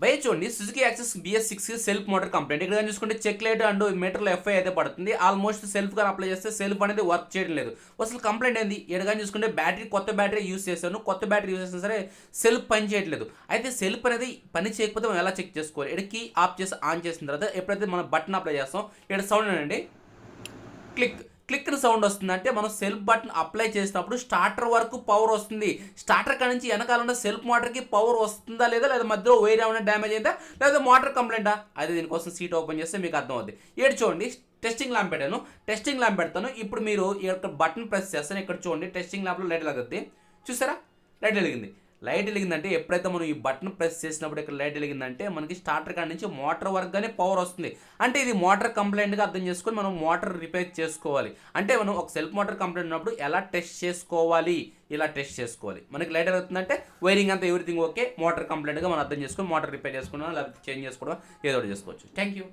By చూడండి Suzuki access BS6 self motor complaint. ఇక్కడ కానీ చూసుకుంటే చెక్ లైట్ అండ్ మీటర్లో FI అయితే పడుతుంది. ఆల్మోస్ట్ సెల్ఫ్ కానీ అప్లై చేస్తే సెల్ఫ్ అనేది వర్క్ చేయడం లేదు. అసలు కంప్లైంట్ ఏంది? ఇక్కడ కానీ చూసుకుంటే కొత్త బ్యాటరీ యూస్ చేశాను. కొత్త బ్యాటరీ యూస్ చేసినా సరే సెల్ఫ్ పని చేయట్లేదు. అయితే సెల్ఫ్ అనేది పని చేయకపోతే మనం ఎలా చెక్ చేసుకోవాలి? ఇక్కడ కీ ఆఫ్ చేసి ఆన్ చేసిన తర్వాత ఎప్పుడైతే మనం బటన్ అప్లై చేస్తాం ఇక్కడ సౌండ్ అండి క్లిక్ క్లిక్ సౌండ్ వస్తుందంటే మనం సెల్ఫ్ బటన్ అప్లై చేసినప్పుడు స్టార్టర్ వరకు పవర్ వస్తుంది. స్టార్టర్ కాడ నుంచి వెనకాల ఉన్న సెల్ఫ్ మోటార్కి పవర్ వస్తుందా లేదా మధ్యలో వైర్ ఏమైనా డ్యామేజ్ అయిందా లేదా మోటార్ కంప్లైంటా అది దీనికోసం సీట్ ఓపెన్ చేస్తే మీకు అర్థం అవుతుంది. ఏడు చూడండి టెస్టింగ్ ల్యాంప్ పెట్టాను. టెస్టింగ్ ల్యాంప్ పెడతాను. ఇప్పుడు మీరు ఇక్కడ బటన్ ప్రెస్ చేస్తాను. ఇక్కడ చూడండి టెస్టింగ్ ల్యాంప్లో లైట్ వెలుగుతుంది. చూసారా లైట్ వెలిగింది. లైట్ వెలిగిందంటే ఎప్పుడైతే మనం ఈ బటన్ ప్రెస్ చేసినప్పుడు ఇక్కడ లైట్ వెలిగిందంటే మనకి స్టార్టర్ కాడ నుంచి మోటార్ వరకు కానీ పవర్ వస్తుంది. అంటే ఇది మోటార్ కంప్లైంట్గా అర్థం చేసుకొని మనం మోటార్ రిపేర్ చేసుకోవాలి. అంటే మనం ఒక సెల్ఫ్ మోటార్ కంప్లైంట్ ఉన్నప్పుడు ఎలా టెస్ట్ చేసుకోవాలి, ఇలా టెస్ట్ చేసుకోవాలి. మనకి లైట్ వెలుగుతుందంటే వైరింగ్ అంతా ఎవ్రీథింగ్ ఓకే, మోటార్ కంప్లైంట్గా మనం అర్థం చేసుకొని మోటార్ రిపేర్ చేసుకోవడం లేకపోతే చేంజ్ చేసుకోవడం ఏదో ఒకటి చేసుకోవచ్చు. Thank you.